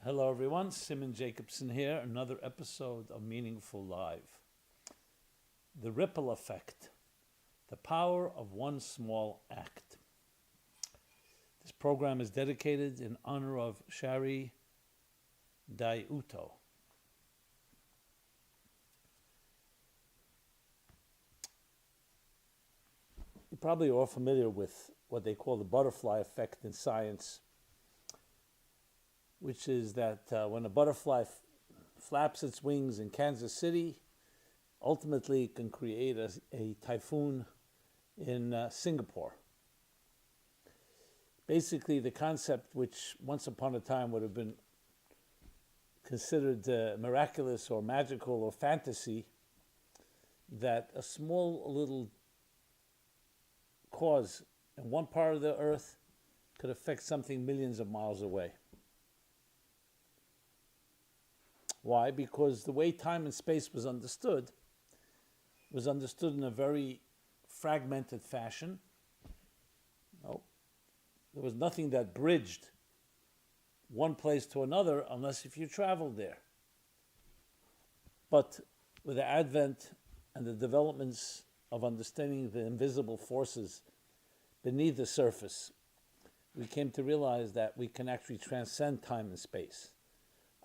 Hello everyone, Simon Jacobson here, another episode of Meaningful Live. The ripple effect, the power of one small act. This program is dedicated in honor of Shari Daiuto. You probably are all familiar with what they call the butterfly effect in science, which is that when a butterfly flaps its wings in Kansas City, ultimately it can create a typhoon in Singapore. Basically, the concept, which once upon a time would have been considered miraculous or magical or fantasy, that a small little cause in one part of the earth could affect something millions of miles away. Why? Because the way time and space was understood in a very fragmented fashion. There was nothing that bridged one place to another unless if you traveled there. But with the advent and the developments of understanding the invisible forces beneath the surface, we came to realize that we can actually transcend time and space.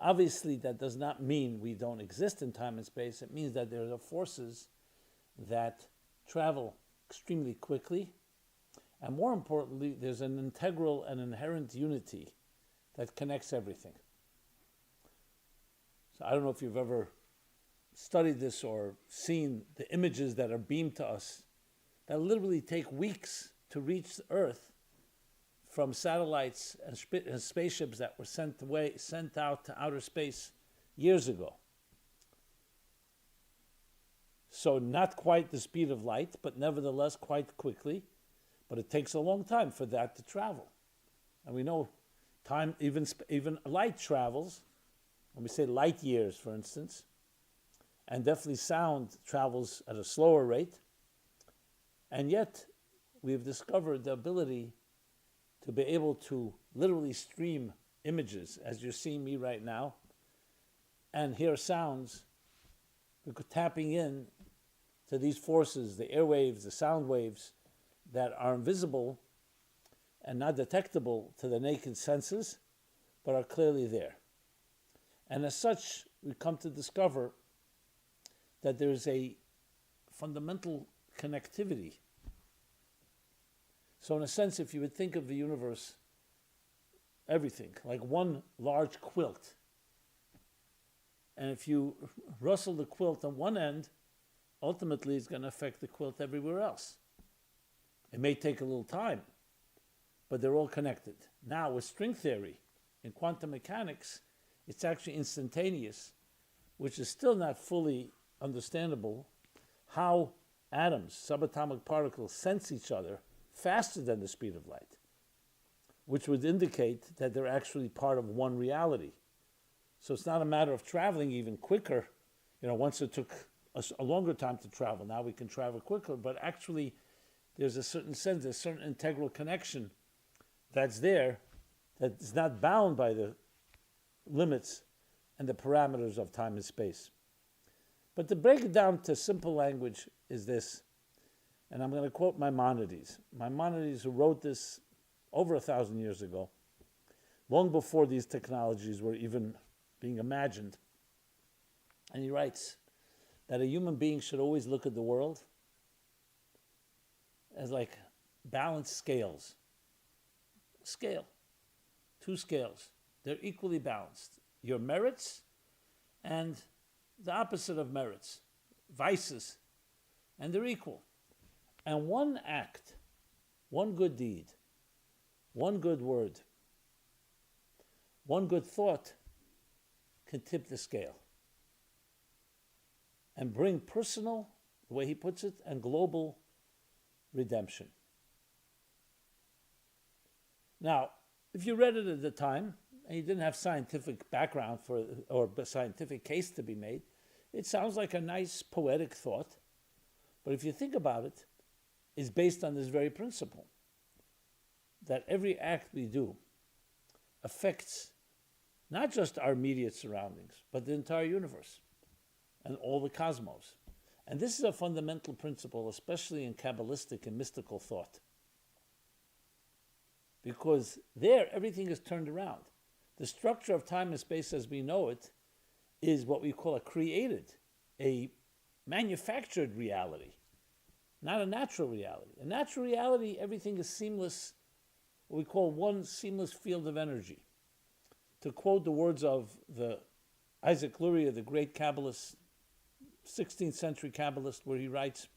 Obviously, that does not mean we don't exist in time and space. It means that there are forces that travel extremely quickly. And more importantly, there's an integral and inherent unity that connects everything. So I don't know if you've ever studied this or seen the images that are beamed to us that literally take weeks to reach the Earth from satellites and spaceships that were sent out to outer space years ago. So not quite the speed of light, but nevertheless quite quickly. But it takes a long time for that to travel. And we know time, even light travels. When we say light years, for instance, and definitely sound travels at a slower rate. And yet, we've discovered the ability to be able to literally stream images, as you're seeing me right now, and hear sounds, because tapping in to these forces, the airwaves, the sound waves, that are invisible and not detectable to the naked senses, but are clearly there. And as such, we come to discover that there's a fundamental connectivity. So in a sense, if you would think of the universe, everything, like one large quilt, and if you rustle the quilt on one end, ultimately it's going to affect the quilt everywhere else. It may take a little time, but they're all connected. Now with string theory, in quantum mechanics, it's actually instantaneous, which is still not fully understandable, how atoms, subatomic particles, sense each other faster than the speed of light, which would indicate that they're actually part of one reality. So it's not a matter of traveling even quicker. Once it took us a longer time to travel, now we can travel quicker, but actually there's a certain sense, a certain integral connection that's there that is not bound by the limits and the parameters of time and space. But to break it down to simple language is this, and I'm going to quote Maimonides. Maimonides, who wrote this over 1,000 years ago, long before these technologies were even being imagined. And he writes that a human being should always look at the world as like balanced scales. Scale, two scales. They're equally balanced. Your merits and the opposite of merits, vices, and they're equal. And one act, one good deed, one good word, one good thought can tip the scale and bring personal, the way he puts it, and global redemption. Now, if you read it at the time, and you didn't have scientific background or a scientific case to be made, it sounds like a nice poetic thought. But if you think about it, it's based on this very principle, that every act we do affects not just our immediate surroundings, but the entire universe and all the cosmos. And this is a fundamental principle, especially in Kabbalistic and mystical thought. Because there, everything is turned around. The structure of time and space as we know it is what we call a created, a manufactured reality, not a natural reality. A natural reality, everything is seamless, what we call one seamless field of energy. To quote the words of the Isaac Luria, the great Kabbalist, 16th century Kabbalist, where he writes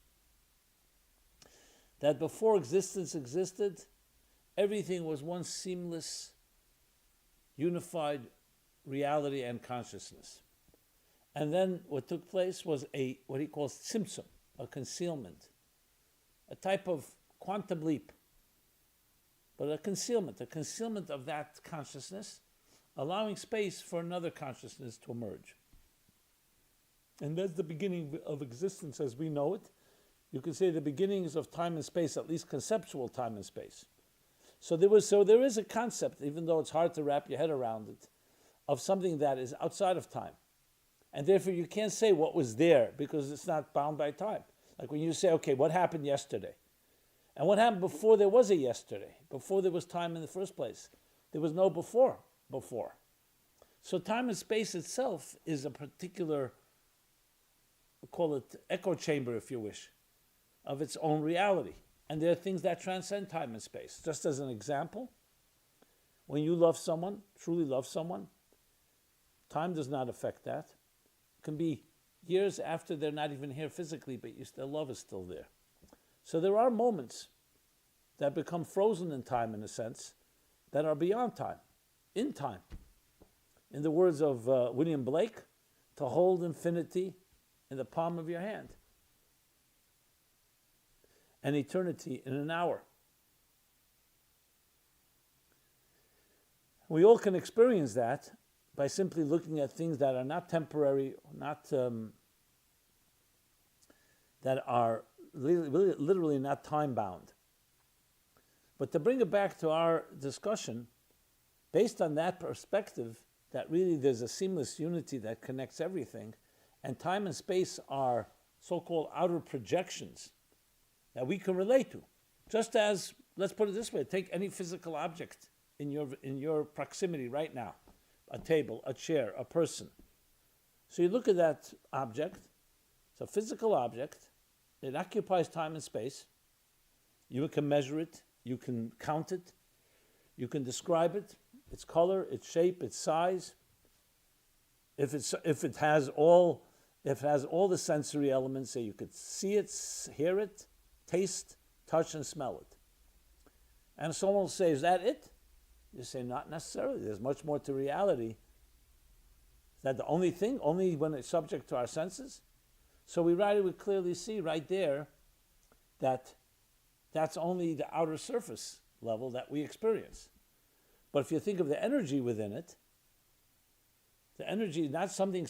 that before existence existed, everything was one seamless, unified reality and consciousness. And then what took place was what he calls tzimtzum, a concealment, a type of quantum leap, but a concealment of that consciousness, allowing space for another consciousness to emerge. And that's the beginning of existence as we know it. You can say the beginnings of time and space, at least conceptual time and space. So there is a concept, even though it's hard to wrap your head around it, of something that is outside of time. And therefore you can't say what was there because it's not bound by time. Like when you say, okay, what happened yesterday? And what happened before there was a yesterday? Before there was time in the first place? There was no before. So time and space itself is a particular, we'll call it echo chamber if you wish, of its own reality. And there are things that transcend time and space. Just as an example, when you love someone, truly love someone, time does not affect that. It can be years after they're not even here physically, but their love is still there. So there are moments that become frozen in time, in a sense, that are beyond time, in time. In the words of William Blake, to hold infinity in the palm of your hand, and eternity in an hour. We all can experience that by simply looking at things that are not temporary, that are literally not time-bound. But to bring it back to our discussion, based on that perspective, that really there's a seamless unity that connects everything, and time and space are so-called outer projections that we can relate to. Just as, let's put it this way, take any physical object in your proximity right now, a table, a chair, a person. So you look at that object, it's a physical object, it occupies time and space, you can measure it, you can count it, you can describe it, its color, its shape, its size. If it has all the sensory elements, so you could see it, hear it, taste, touch, and smell it. And someone will say, is that it? You say, not necessarily. There's much more to reality. Is that the only thing? Only when it's subject to our senses? So we would clearly see right there that that's only the outer surface level that we experience. But if you think of the energy within it, the energy is not something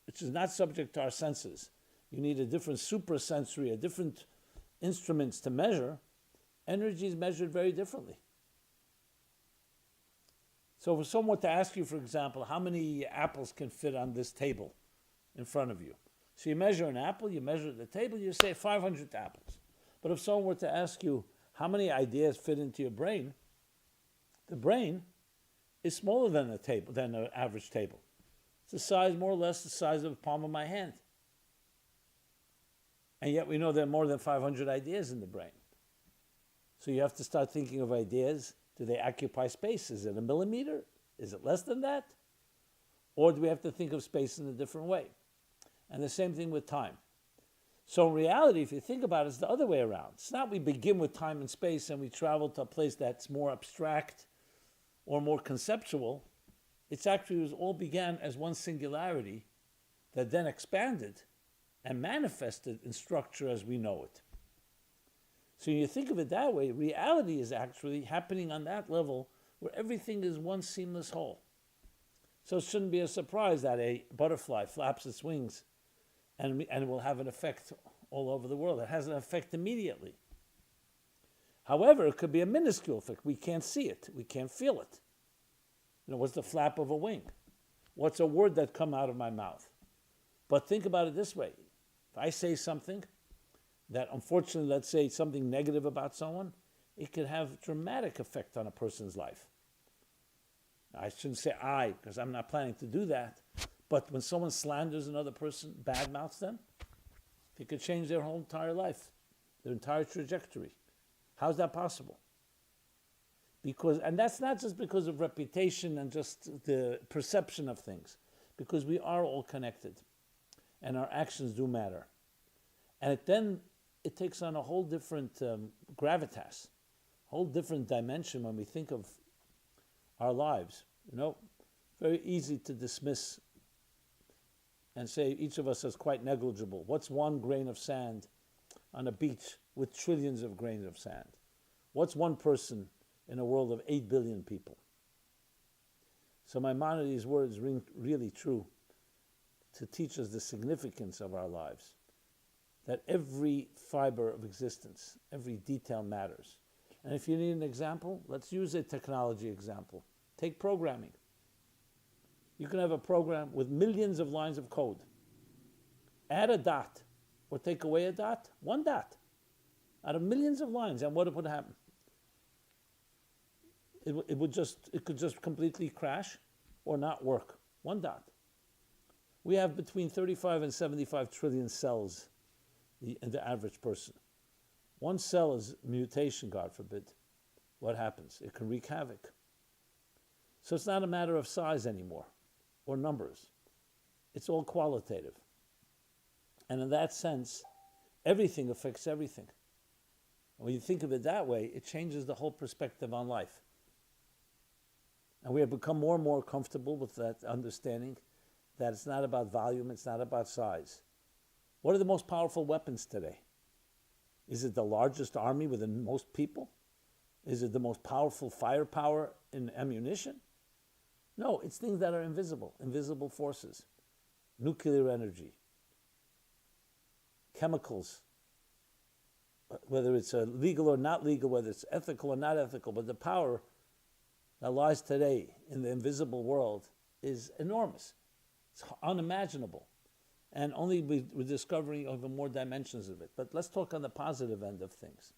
which is not subject to our senses. You need a different suprasensory, a different instruments to measure. Energy is measured very differently. So for someone to ask you, for example, how many apples can fit on this table in front of you? So you measure an apple, you measure the table, you say 500 apples. But if someone were to ask you how many ideas fit into your brain, the brain is smaller than an average table. It's the size, more or less, the size of the palm of my hand. And yet we know there are more than 500 ideas in the brain. So you have to start thinking of ideas. Do they occupy space? Is it a millimeter? Is it less than that? Or do we have to think of space in a different way? And the same thing with time. So in reality, if you think about it, it's the other way around. It's not we begin with time and space and we travel to a place that's more abstract or more conceptual. It's actually all began as one singularity that then expanded and manifested in structure as we know it. So when you think of it that way, reality is actually happening on that level where everything is one seamless whole. So it shouldn't be a surprise that a butterfly flaps its wings and it will have an effect all over the world. It has an effect immediately. However, it could be a minuscule effect. We can't see it. We can't feel it. What's the flap of a wing? What's a word that come out of my mouth? But think about it this way. If I say something that, unfortunately, let's say something negative about someone, it could have dramatic effect on a person's life. I shouldn't say I, because I'm not planning to do that. But when someone slanders another person, badmouths them, it could change their whole entire life, their entire trajectory. How's that possible? And that's not just because of reputation and just the perception of things, because we are all connected, and our actions do matter. And then it takes on a whole different gravitas, whole different dimension when we think of our lives. Very easy to dismiss and say each of us is quite negligible. What's one grain of sand on a beach with trillions of grains of sand? What's one person in a world of 8 billion people? So Maimonides' words ring really true to teach us the significance of our lives, that every fiber of existence, every detail matters. And if you need an example, let's use a technology example. Take programming. You can have a program with millions of lines of code. Add a dot or take away a dot, one dot out of millions of lines, and what would happen? It could just completely crash or not work. One dot. We have between 35 and 75 trillion cells in the average person. One cell is mutation, God forbid. What happens? It can wreak havoc. So it's not a matter of size anymore or numbers. It's all qualitative. And in that sense, everything affects everything. And when you think of it that way, it changes the whole perspective on life. And we have become more and more comfortable with that understanding that it's not about volume, it's not about size. What are the most powerful weapons today? Is it the largest army with the most people? Is it the most powerful firepower in ammunition? No, it's things that are invisible forces. Nuclear energy, chemicals, whether it's legal or not legal, whether it's ethical or not ethical, but the power that lies today in the invisible world is enormous. It's unimaginable. And only we're discovering even more dimensions of it. But let's talk on the positive end of things.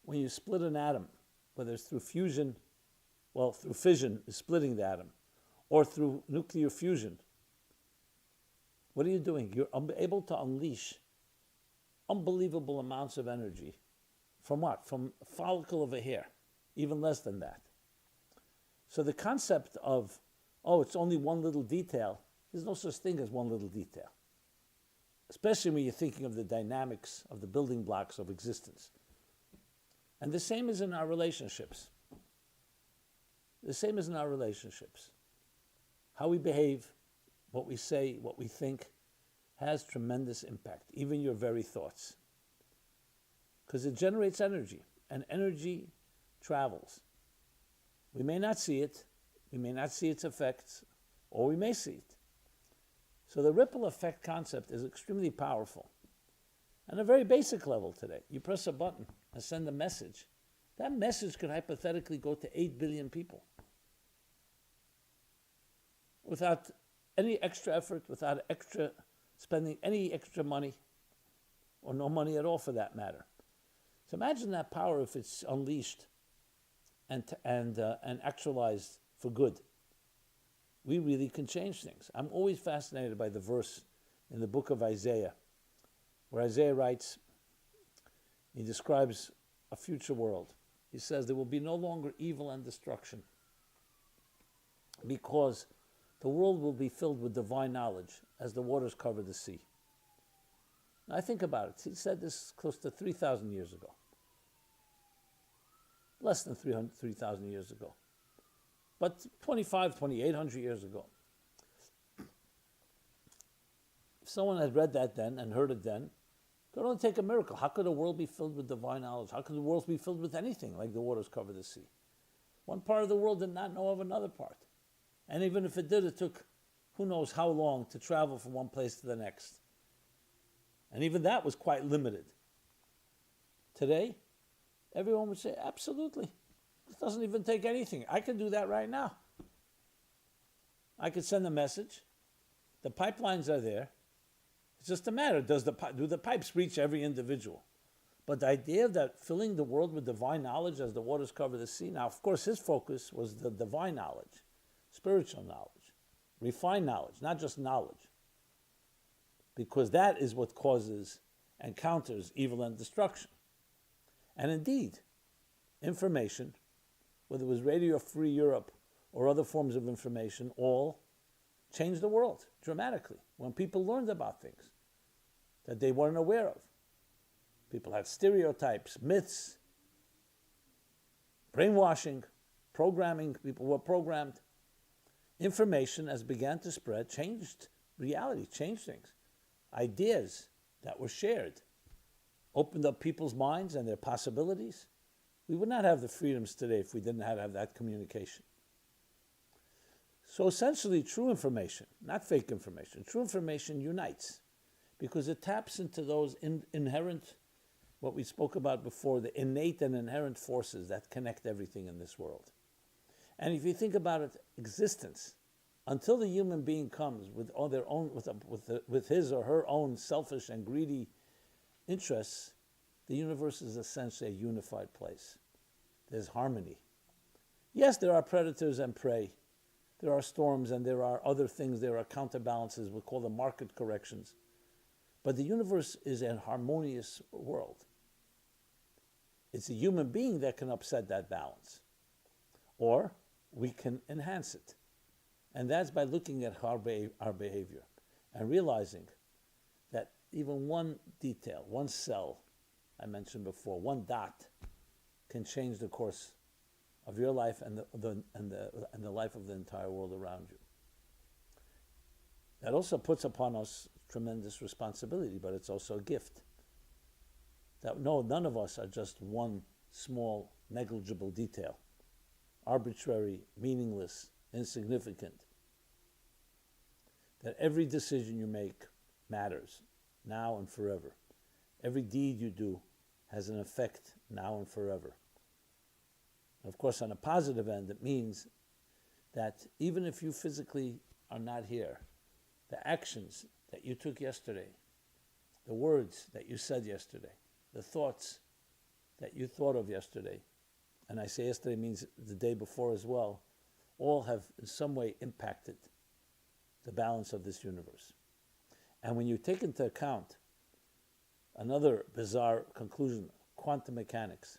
When you split an atom, whether it's through fusion, through fission is splitting the atom, or through nuclear fusion, what are you doing? You're able to unleash unbelievable amounts of energy. From what? From a follicle of a hair, even less than that. So the concept of, it's only one little detail, there's no such thing as one little detail. Especially when you're thinking of the dynamics of the building blocks of existence. And the same is in our relationships. The same is in our relationships. How we behave, what we say, what we think, has tremendous impact, even your very thoughts. Because it generates energy, and energy travels. We may not see it, we may not see its effects, or we may see it. So the ripple effect concept is extremely powerful. On a very basic level today, you press a button and send a message. That message could hypothetically go to 8 billion people. Without any extra effort, without spending any extra money, or no money at all for that matter. So imagine that power if it's unleashed and actualized for good. We really can change things. I'm always fascinated by the verse in the book of Isaiah, where Isaiah writes, he describes a future world. He says there will be no longer evil and destruction because the world will be filled with divine knowledge as the waters cover the sea. Now I think about it. He said this close to 3,000 years ago. Less than 3,000 years ago. But 2,800 years ago. If someone had read that then and heard it then, it would only take a miracle. How could a world be filled with divine knowledge? How could the world be filled with anything like the waters cover the sea? One part of the world did not know of another part. And even if it did, it took who knows how long to travel from one place to the next. And even that was quite limited. Today, everyone would say, absolutely. It doesn't even take anything. I can do that right now. I could send a message. The pipelines are there. It's just a matter, do the pipes reach every individual? But the idea that filling the world with divine knowledge as the waters cover the sea, now, of course, his focus was the divine knowledge, spiritual knowledge, refined knowledge, not just knowledge. Because that is what causes and counters evil and destruction. And indeed, information, whether it was Radio Free Europe or other forms of information, all changed the world dramatically when people learned about things that they weren't aware of. People had stereotypes, myths, brainwashing, programming. People were programmed. Information, as began to spread, changed reality, changed things. Ideas that were shared opened up people's minds and their possibilities. We would not have the freedoms today if we didn't have that communication. So essentially, true information, not fake information, true information unites because it taps into those inherent, what we spoke about before, the innate and inherent forces that connect everything in this world. And if you think about it, existence, until the human being comes with all their own, with his or her own selfish and greedy interests, the universe is essentially a unified place. There's harmony. Yes, there are predators and prey. There are storms and there are other things. There are counterbalances. We call them market corrections. But the universe is a harmonious world. It's a human being that can upset that balance. Or we can enhance it. And that's by looking at our behavior and realizing that even one detail, one cell, I mentioned before, one dot, can change the course of your life and the life of the entire world around you. That also puts upon us tremendous responsibility, but it's also a gift. That none of us are just one small, negligible detail, arbitrary, meaningless, insignificant. That every decision you make matters, now and forever. Every deed you do has an effect now and forever. Of course, on a positive end, it means that even if you physically are not here, the actions that you took yesterday, the words that you said yesterday, the thoughts that you thought of yesterday, and I say yesterday means the day before as well, all have in some way impacted the balance of this universe. And when you take into account another bizarre conclusion, quantum mechanics,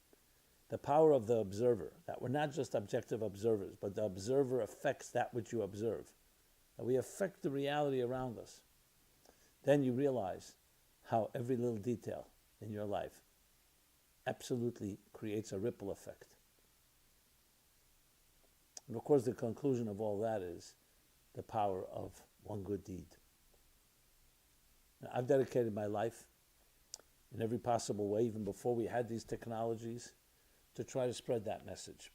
the power of the observer, that we're not just objective observers, but the observer affects that which you observe, that we affect the reality around us, then you realize how every little detail in your life absolutely creates a ripple effect. And of course, the conclusion of all that is the power of one good deed. Now, I've dedicated my life in every possible way, even before we had these technologies, to try to spread that message.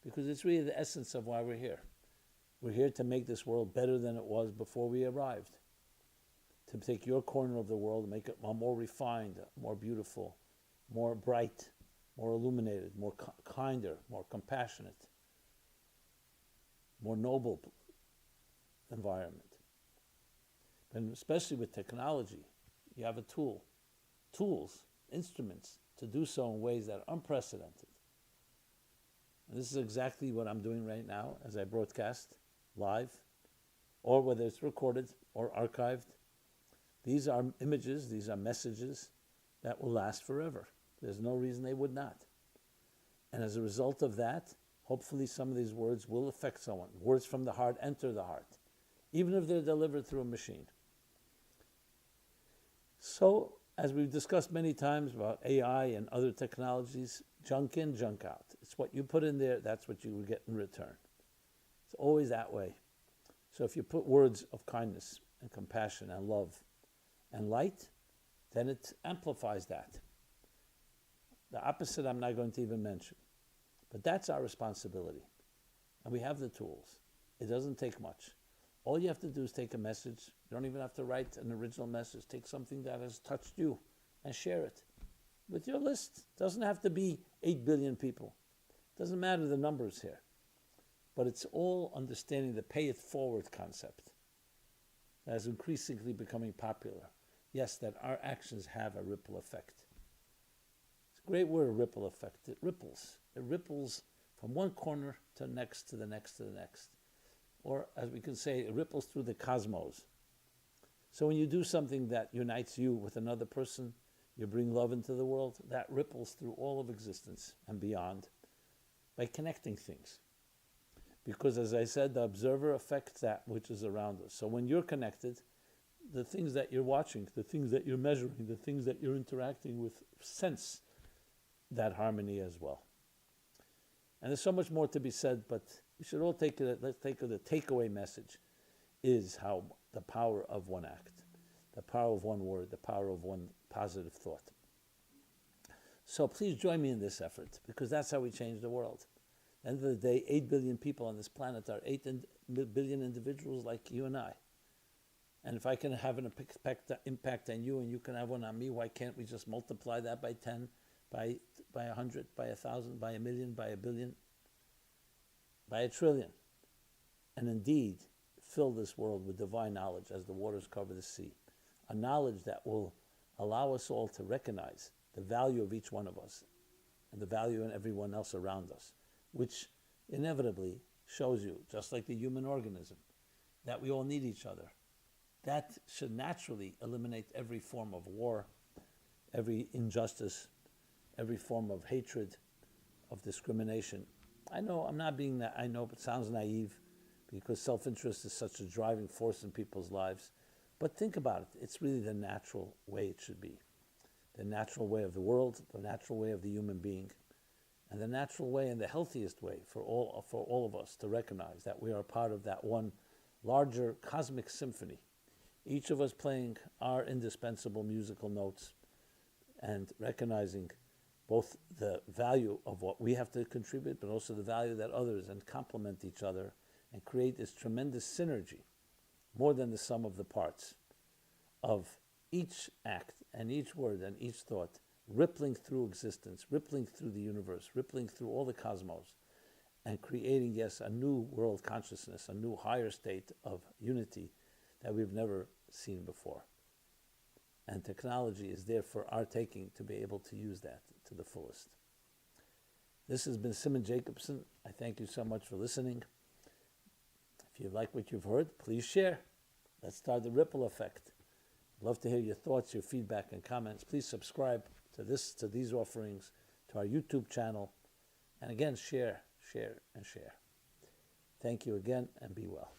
Because it's really the essence of why we're here. We're here to make this world better than it was before we arrived. To take your corner of the world and make it more refined, more beautiful, more bright, more illuminated, more kinder, more compassionate, more noble environment. And especially with technology, you have a tools, instruments to do so in ways that are unprecedented. And this is exactly what I'm doing right now as I broadcast live, or whether it's recorded or archived. These are images, these are messages that will last forever. There's no reason they would not. And as a result of that, hopefully some of these words will affect someone. Words from the heart enter the heart, even if they're delivered through a machine. So, as we've discussed many times about AI and other technologies, junk in, junk out. It's what you put in there, that's what you will get in return. It's always that way. So if you put words of kindness and compassion and love and light, then it amplifies that. The opposite I'm not going to even mention. But that's our responsibility. And we have the tools. It doesn't take much. All you have to do is take a message. You don't even have to write an original message. Take something that has touched you and share it with your list. It doesn't have to be 8 billion people. Doesn't matter the numbers here, but it's all understanding the pay it forward concept that is increasingly becoming popular. Yes, that our actions have a ripple effect. It's a great word, ripple effect. It ripples. It ripples from one corner to the next, to the next, to the next. Or, as we can say, it ripples through the cosmos. So when you do something that unites you with another person, you bring love into the world, that ripples through all of existence and beyond by connecting things. Because, as I said, the observer affects that which is around us. So when you're connected, the things that you're watching, the things that you're measuring, the things that you're interacting with, sense that harmony as well. And there's so much more to be said, but we should all take it, let's take it, the takeaway message is how the power of one act, the power of one word, the power of one positive thought. So please join me in this effort, because that's how we change the world. At the end of the day, 8 billion people on this planet are 8 billion individuals like you and I. And if I can have an impact on you and you can have one on me, why can't we just multiply that by 10, by 100, by 1,000, by 1,000,000, by 1,000,000,000, by 1,000,000,000,000? And indeed, fill this world with divine knowledge as the waters cover the sea. A knowledge that will allow us all to recognize the value of each one of us and the value in everyone else around us, which inevitably shows you, just like the human organism, that we all need each other. That should naturally eliminate every form of war, every injustice, every form of hatred, of discrimination. I know I'm not being that, I know it sounds naive because self-interest is such a driving force in people's lives. But think about it, it's really the natural way it should be. The natural way of the world, the natural way of the human being, and the natural way and the healthiest way for all of us to recognize that we are part of that one larger cosmic symphony. Each of us playing our indispensable musical notes and recognizing both the value of what we have to contribute, but also the value that others and complement each other and create this tremendous synergy, more than the sum of the parts, of each act and each word and each thought rippling through existence, rippling through the universe, rippling through all the cosmos, and creating, yes, a new world consciousness, a new higher state of unity that we've never seen before. And technology is there for our taking to be able to use that to the fullest. This has been Simon Jacobson. I thank you so much for listening. If you like what you've heard, please share. Let's start the ripple effect. I'd love to hear your thoughts, your feedback, and comments. Please subscribe to these offerings, to our YouTube channel. And again, share, and share. Thank you again, and be well.